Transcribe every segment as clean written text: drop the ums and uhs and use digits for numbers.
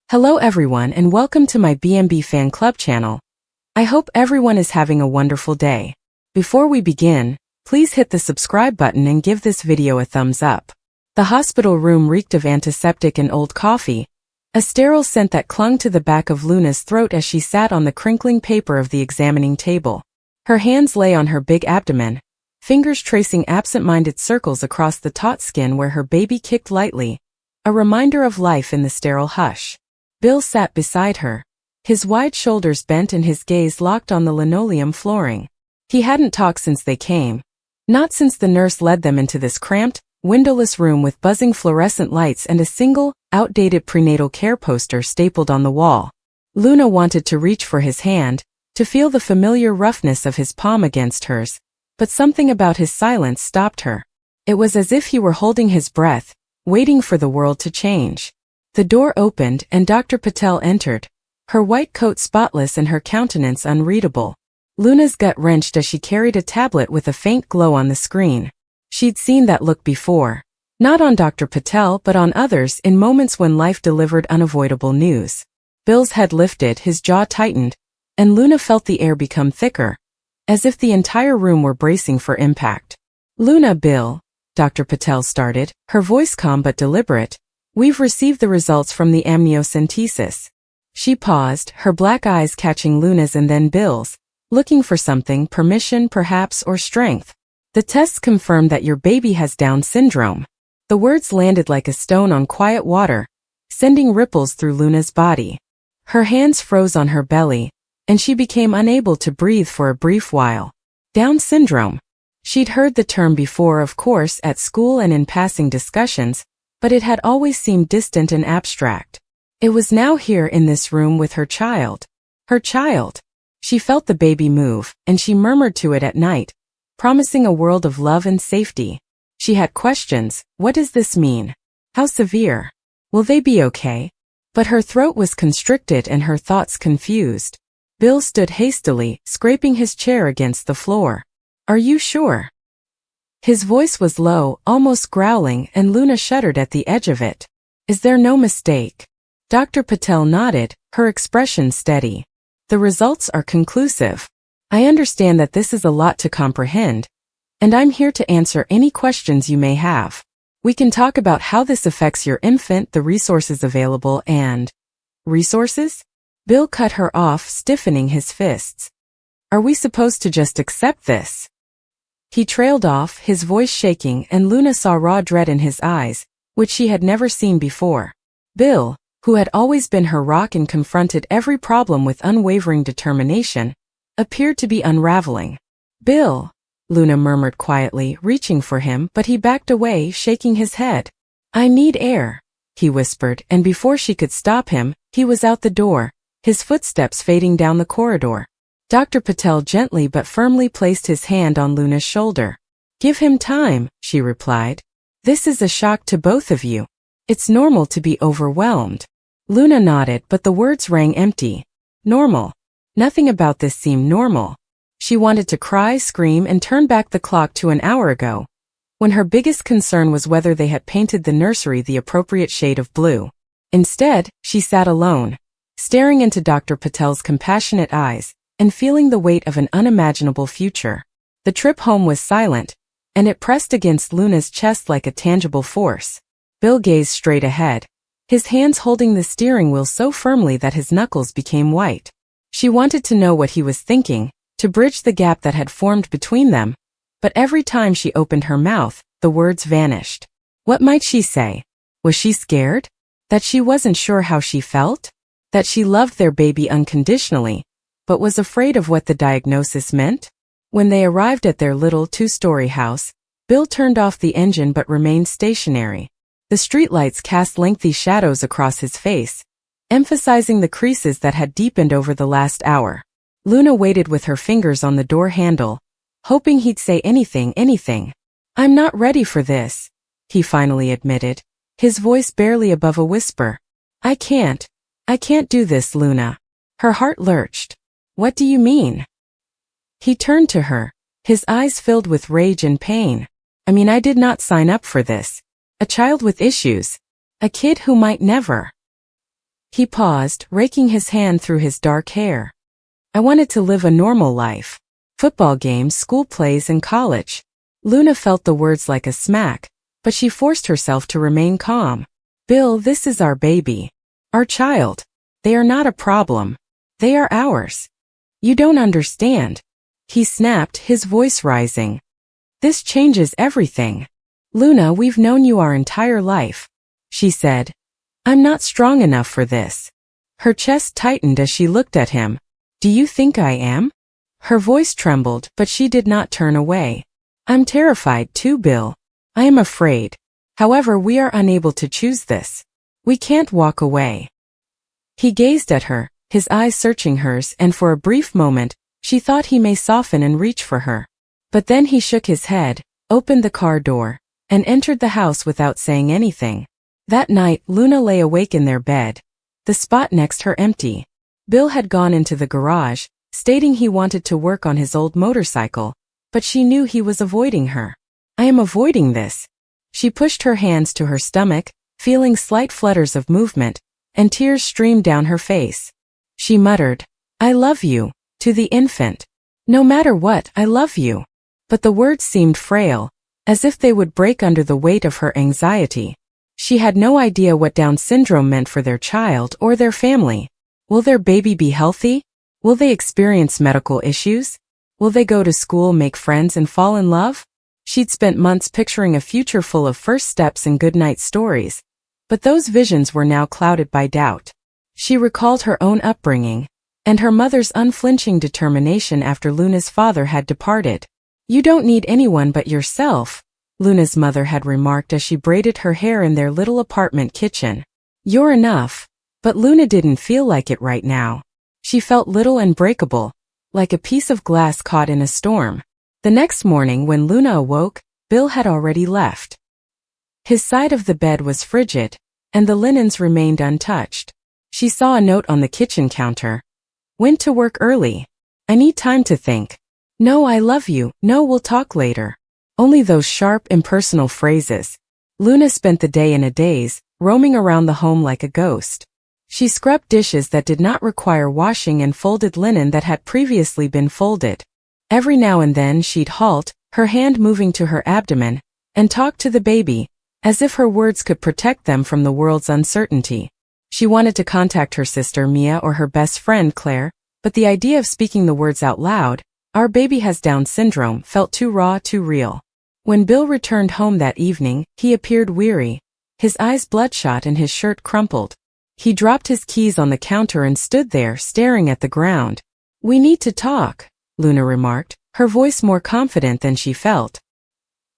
Hello everyone and welcome to my B&B Fan Club channel. I hope everyone is having a wonderful day. Before we begin, please hit the subscribe button and give this video a thumbs up. The hospital room reeked of antiseptic and old coffee, a sterile scent that clung to the back of Luna's throat as she sat on the crinkling paper of the examining table. Her hands lay on her big abdomen, fingers tracing absent-minded circles across the taut skin where her baby kicked lightly, a reminder of life in the sterile hush. Bill sat beside her, his wide shoulders bent and his gaze locked on the linoleum flooring. He hadn't talked since they came. Not since the nurse led them into this cramped, windowless room with buzzing fluorescent lights and a single, outdated prenatal care poster stapled on the wall. Luna wanted to reach for his hand, to feel the familiar roughness of his palm against hers, but something about his silence stopped her. It was as if he were holding his breath, waiting for the world to change. The door opened and Dr. Patel entered, her white coat spotless and her countenance unreadable. Luna's gut wrenched as she carried a tablet with a faint glow on the screen. She'd seen that look before. Not on Dr. Patel but on others in moments when life delivered unavoidable news. Bill's head lifted, his jaw tightened, and Luna felt the air become thicker, as if the entire room were bracing for impact. Bill, Dr. Patel started, her voice calm but deliberate. We've received the results from the amniocentesis. She paused, her black eyes catching Luna's and then Bill's, looking for something, permission perhaps or strength. The tests confirmed that your baby has Down syndrome. The words landed like a stone on quiet water, sending ripples through Luna's body. Her hands froze on her belly, and she became unable to breathe for a brief while. Down syndrome. She'd heard the term before, of course, at school and in passing discussions, but it had always seemed distant and abstract. It was now here in this room with her child. Her child. She felt the baby move, and she murmured to it at night, promising a world of love and safety. She had questions. What does this mean? How severe? Will they be okay? But her throat was constricted and her thoughts confused. Bill stood hastily, scraping his chair against the floor. Are you sure? His voice was low, almost growling, and Luna shuddered at the edge of it. Is there no mistake? Dr. Patel nodded, her expression steady. The results are conclusive. I understand that this is a lot to comprehend, and I'm here to answer any questions you may have. We can talk about how this affects your infant, the resources available, and... Resources? Bill cut her off, stiffening his fists. Are we supposed to just accept this? He trailed off, his voice shaking, and Luna saw raw dread in his eyes, which she had never seen before. Bill, who had always been her rock and confronted every problem with unwavering determination, appeared to be unraveling. Bill, Luna murmured quietly, reaching for him, but he backed away, shaking his head. I need air, he whispered, and before she could stop him, he was out the door, his footsteps fading down the corridor. Dr. Patel gently but firmly placed his hand on Luna's shoulder. Give him time, she replied. This is a shock to both of you. It's normal to be overwhelmed. Luna nodded, but the words rang empty. Normal. Nothing about this seemed normal. She wanted to cry, scream, and turn back the clock to an hour ago, when her biggest concern was whether they had painted the nursery the appropriate shade of blue. Instead, she sat alone, staring into Dr. Patel's compassionate eyes, and feeling the weight of an unimaginable future. The trip home was silent, and it pressed against Luna's chest like a tangible force. Bill gazed straight ahead, his hands holding the steering wheel so firmly that his knuckles became white. She wanted to know what he was thinking, to bridge the gap that had formed between them, but every time she opened her mouth, the words vanished. What might she say? Was she scared? That she wasn't sure how she felt? That she loved their baby unconditionally, but was afraid of what the diagnosis meant? When they arrived at their little two-story house, Bill turned off the engine but remained stationary. The streetlights cast lengthy shadows across his face, emphasizing the creases that had deepened over the last hour. Luna waited with her fingers on the door handle, hoping he'd say anything. I'm not ready for this, he finally admitted, his voice barely above a whisper. I can't do this, Luna. Her heart lurched. What do you mean? He turned to her, his eyes filled with rage and pain. I did not sign up for this. A child with issues. A kid who might never. He paused, raking his hand through his dark hair. I wanted to live a normal life. Football games, school plays, and college. Luna felt the words like a smack, but she forced herself to remain calm. Bill, this is our baby. Our child. They are not a problem. They are ours. You don't understand. He snapped, his voice rising. This changes everything. Luna, we've known you our entire life, she said. I'm not strong enough for this. Her chest tightened as she looked at him. Do you think I am? Her voice trembled, but she did not turn away. I'm terrified too, Bill. I am afraid. However, we are unable to choose this. We can't walk away. He gazed at her, his eyes searching hers, and for a brief moment, she thought he may soften and reach for her. But then he shook his head, opened the car door, and entered the house without saying anything. That night, Luna lay awake in their bed, the spot next her empty. Bill had gone into the garage, stating he wanted to work on his old motorcycle, but she knew he was avoiding her. I am avoiding this. She pushed her hands to her stomach, feeling slight flutters of movement, and tears streamed down her face. She muttered, I love you, to the infant. No matter what, I love you. But the words seemed frail, as if they would break under the weight of her anxiety. She had no idea what Down syndrome meant for their child or their family. Will their baby be healthy? Will they experience medical issues? Will they go to school, make friends, and fall in love? She'd spent months picturing a future full of first steps and goodnight stories, but those visions were now clouded by doubt. She recalled her own upbringing, and her mother's unflinching determination after Luna's father had departed. You don't need anyone but yourself, Luna's mother had remarked as she braided her hair in their little apartment kitchen. You're enough. But Luna didn't feel like it right now. She felt little and breakable, like a piece of glass caught in a storm. The next morning when Luna awoke, Bill had already left. His side of the bed was frigid, and the linens remained untouched. She saw a note on the kitchen counter. Went to work early. I need time to think. No, I love you. No, we'll talk later. Only those sharp, impersonal phrases. Luna spent the day in a daze, roaming around the home like a ghost. She scrubbed dishes that did not require washing and folded linen that had previously been folded. Every now and then she'd halt, her hand moving to her abdomen, and talk to the baby, as if her words could protect them from the world's uncertainty. She wanted to contact her sister Mia or her best friend Claire, but the idea of speaking the words out loud, our baby has Down syndrome, felt too raw, too real. When Bill returned home that evening, he appeared weary, his eyes bloodshot and his shirt crumpled. He dropped his keys on the counter and stood there, staring at the ground. We need to talk, Luna remarked, her voice more confident than she felt.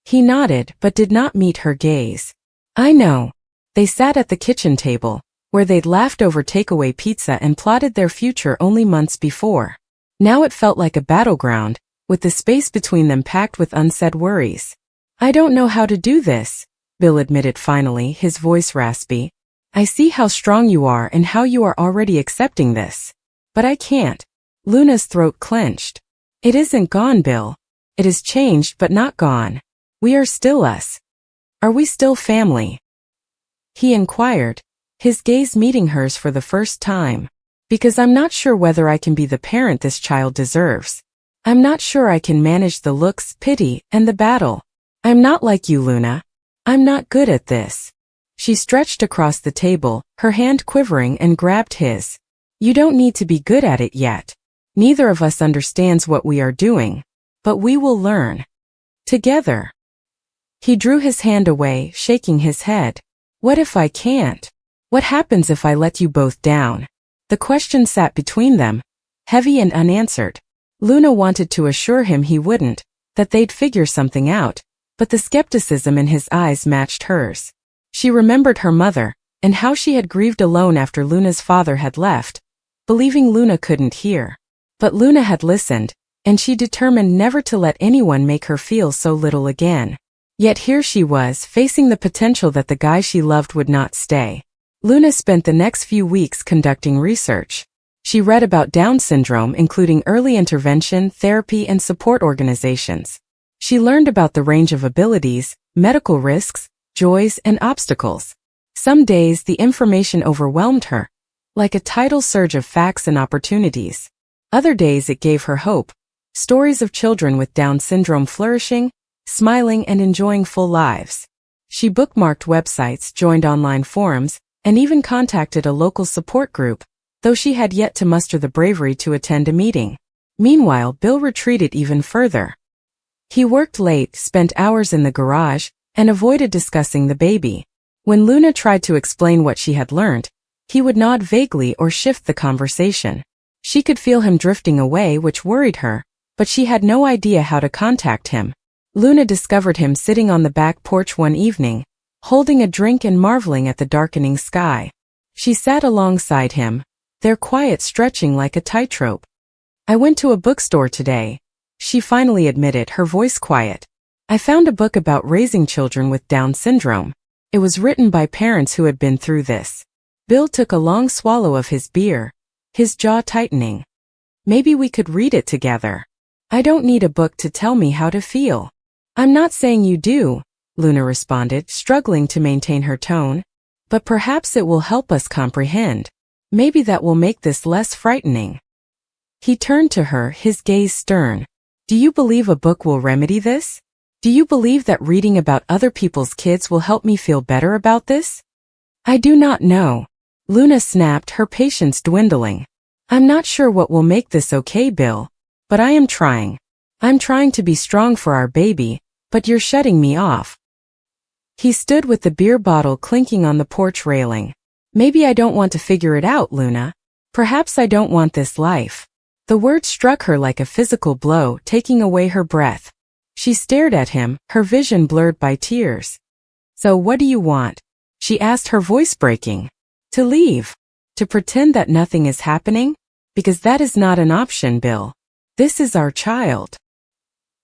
He nodded, but did not meet her gaze. I know. They sat at the kitchen table, where they'd laughed over takeaway pizza and plotted their future only months before. Now it felt like a battleground, with the space between them packed with unsaid worries. I don't know how to do this, Bill admitted finally, his voice raspy. I see how strong you are and how you are already accepting this. But I can't. Luna's throat clenched. It isn't gone, Bill. It has changed but not gone. We are still us. Are we still family? He inquired, his gaze meeting hers for the first time. Because I'm not sure whether I can be the parent this child deserves. I'm not sure I can manage the looks, pity, and the battle. I'm not like you, Luna. I'm not good at this. She stretched across the table, her hand quivering, and grabbed his. You don't need to be good at it yet. Neither of us understands what we are doing. But we will learn. Together. He drew his hand away, shaking his head. What if I can't? What happens if I let you both down? The question sat between them, heavy and unanswered. Luna wanted to assure him he wouldn't, that they'd figure something out, but the skepticism in his eyes matched hers. She remembered her mother, and how she had grieved alone after Luna's father had left, believing Luna couldn't hear. But Luna had listened, and she determined never to let anyone make her feel so little again. Yet here she was, facing the potential that the guy she loved would not stay. Luna spent the next few weeks conducting research. She read about Down syndrome, including early intervention, therapy, and support organizations. She learned about the range of abilities, medical risks, joys, and obstacles. Some days the information overwhelmed her, like a tidal surge of facts and opportunities. Other days it gave her hope, stories of children with Down syndrome flourishing, smiling and enjoying full lives. She bookmarked websites, joined online forums, and even contacted a local support group, though she had yet to muster the bravery to attend a meeting. Meanwhile, Bill retreated even further. He worked late, spent hours in the garage, and avoided discussing the baby. When Luna tried to explain what she had learned, he would nod vaguely or shift the conversation. She could feel him drifting away, which worried her, but she had no idea how to contact him. Luna discovered him sitting on the back porch one evening, holding a drink and marveling at the darkening sky. She sat alongside him, their quiet stretching like a tightrope. "I went to a bookstore today," she finally admitted, her voice quiet. "I found a book about raising children with Down syndrome. It was written by parents who had been through this." Bill took a long swallow of his beer, his jaw tightening. "Maybe we could read it together. I don't need a book to tell me how to feel." "I'm not saying you do," Luna responded, struggling to maintain her tone. "But perhaps it will help us comprehend. Maybe that will make this less frightening." He turned to her, his gaze stern. "Do you believe a book will remedy this? Do you believe that reading about other people's kids will help me feel better about this?" "I do not know," Luna snapped, her patience dwindling. "I'm not sure what will make this okay, Bill. But I am trying. I'm trying to be strong for our baby, but you're shutting me off." He stood with the beer bottle clinking on the porch railing. "Maybe I don't want to figure it out, Luna. Perhaps I don't want this life." The word struck her like a physical blow, taking away her breath. She stared at him, her vision blurred by tears. "So what do you want?" she asked, her voice breaking. "To leave? To pretend that nothing is happening? Because that is not an option, Bill. This is our child."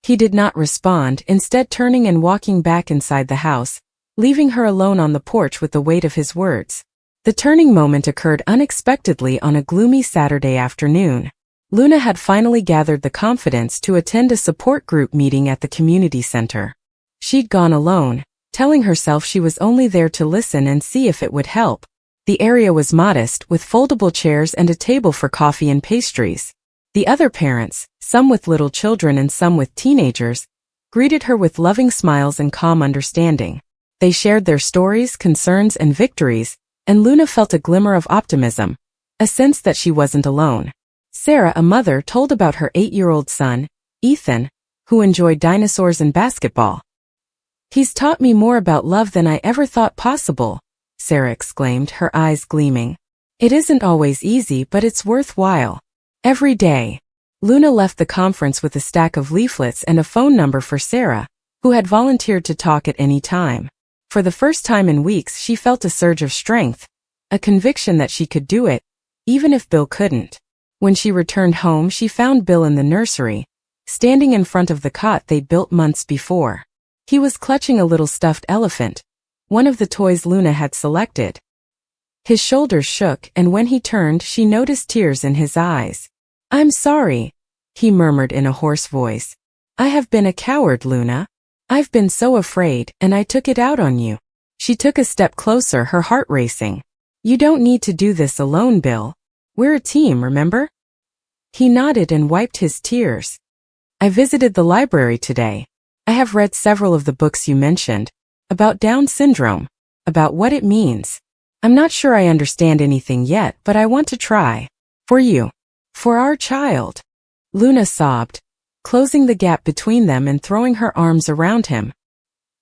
He did not respond, instead turning and walking back inside the house, leaving her alone on the porch with the weight of his words. The turning moment occurred unexpectedly on a gloomy Saturday afternoon. Luna had finally gathered the confidence to attend a support group meeting at the community center. She'd gone alone, telling herself she was only there to listen and see if it would help. The area was modest, with foldable chairs and a table for coffee and pastries. The other parents, some with little children and some with teenagers, greeted her with loving smiles and calm understanding. They shared their stories, concerns, and victories, and Luna felt a glimmer of optimism, a sense that she wasn't alone. Sarah, a mother, told about her 8-year-old son, Ethan, who enjoyed dinosaurs and basketball. "He's taught me more about love than I ever thought possible," Sarah exclaimed, her eyes gleaming. "It isn't always easy, but it's worthwhile. Every day." Luna left the conference with a stack of leaflets and a phone number for Sarah, who had volunteered to talk at any time. For the first time in weeks, she felt a surge of strength, a conviction that she could do it, even if Bill couldn't. When she returned home, she found Bill in the nursery, standing in front of the cot they'd built months before. He was clutching a little stuffed elephant, one of the toys Luna had selected. His shoulders shook, and when he turned, she noticed tears in his eyes. "I'm sorry," he murmured in a hoarse voice. "I have been a coward, Luna. I've been so afraid, and I took it out on you." She took a step closer, her heart racing. "You don't need to do this alone, Bill. We're a team, remember?" He nodded and wiped his tears. "I visited the library today. I have read several of the books you mentioned, about Down syndrome, about what it means. I'm not sure I understand anything yet, but I want to try. For you. For our child." Luna sobbed, closing the gap between them and throwing her arms around him.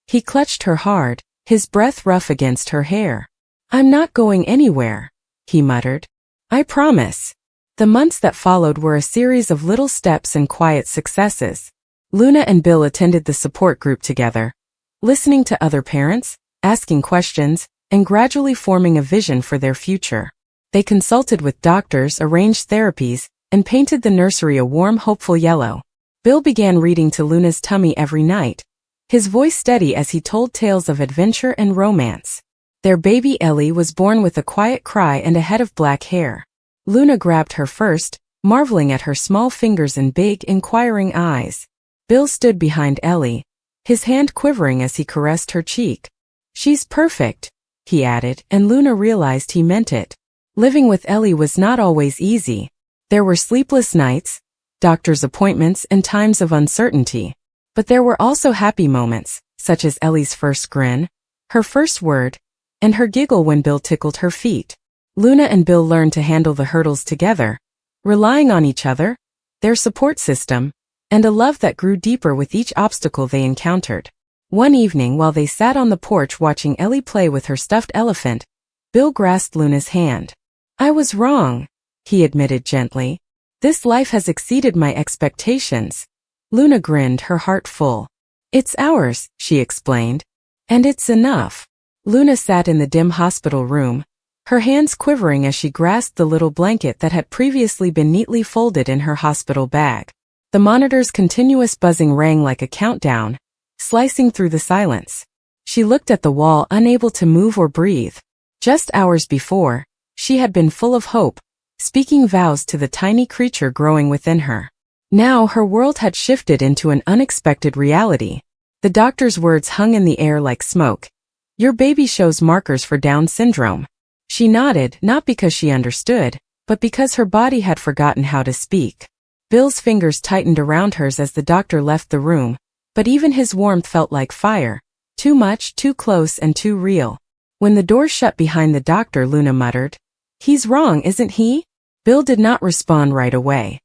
He clutched her hard, his breath rough against her hair. "I'm not going anywhere," he muttered. "I promise." The months that followed were a series of little steps and quiet successes. Luna and Bill attended the support group together, listening to other parents, asking questions, and gradually forming a vision for their future. They consulted with doctors, arranged therapies, and painted the nursery a warm, hopeful yellow. Bill began reading to Luna's tummy every night, his voice steady as he told tales of adventure and romance. Their baby Ellie was born with a quiet cry and a head of black hair. Luna grabbed her first, marveling at her small fingers and big, inquiring eyes. Bill stood behind Ellie, his hand quivering as he caressed her cheek. "She's perfect," he added, and Luna realized he meant it. Living with Ellie was not always easy. There were sleepless nights, doctor's appointments, and times of uncertainty. But there were also happy moments, such as Ellie's first grin, her first word, and her giggle when Bill tickled her feet. Luna and Bill learned to handle the hurdles together, relying on each other, their support system, and a love that grew deeper with each obstacle they encountered. One evening while they sat on the porch watching Ellie play with her stuffed elephant, Bill grasped Luna's hand. "I was wrong," he admitted gently. "This life has exceeded my expectations." Luna grinned, her heart full. "It's ours," she explained. "And it's enough." Luna sat in the dim hospital room, her hands quivering as she grasped the little blanket that had previously been neatly folded in her hospital bag. The monitor's continuous buzzing rang like a countdown, slicing through the silence. She looked at the wall, unable to move or breathe. Just hours before, she had been full of hope, speaking vows to the tiny creature growing within her. Now her world had shifted into an unexpected reality. The doctor's words hung in the air like smoke. "Your baby shows markers for Down syndrome." She nodded, not because she understood, but because her body had forgotten how to speak. Bill's fingers tightened around hers as the doctor left the room, but even his warmth felt like fire. Too much, too close, and too real. When the door shut behind the doctor, Luna muttered, "He's wrong, isn't he?" Bill did not respond right away.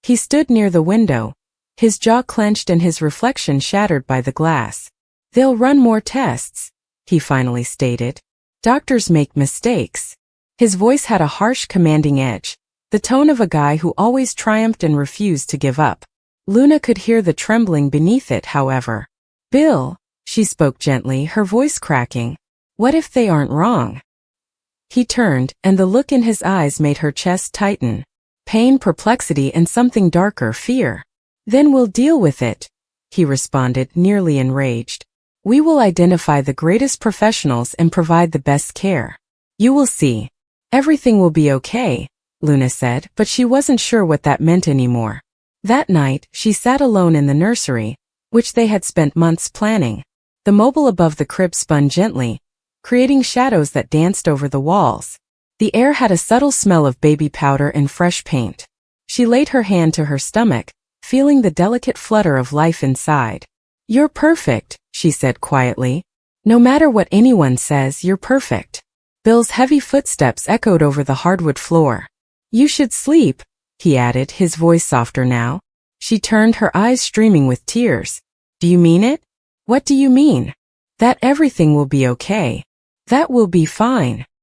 He stood near the window, his jaw clenched and his reflection shattered by the glass. "They'll run more tests," he finally stated. "Doctors make mistakes." His voice had a harsh, commanding edge, the tone of a guy who always triumphed and refused to give up. Luna could hear the trembling beneath it, however. "Bill," she spoke gently, her voice cracking, "what if they aren't wrong?" He turned, and the look in his eyes made her chest tighten. Pain, perplexity, and something darker, fear. "Then we'll deal with it," he responded, nearly enraged. "We will identify the greatest professionals and provide the best care. You will see. Everything will be okay," Luna said, but she wasn't sure what that meant anymore. That night, she sat alone in the nursery, which they had spent months planning. The mobile above the crib spun gently, creating shadows that danced over the walls. The air had a subtle smell of baby powder and fresh paint. She laid her hand to her stomach, feeling the delicate flutter of life inside. "You're perfect," she said quietly. "No matter what anyone says, you're perfect." Bill's heavy footsteps echoed over the hardwood floor. "You should sleep," he added, his voice softer now. She turned, her eyes streaming with tears. "Do you mean it?" "What do you mean?" "That everything will be okay. That will be fine."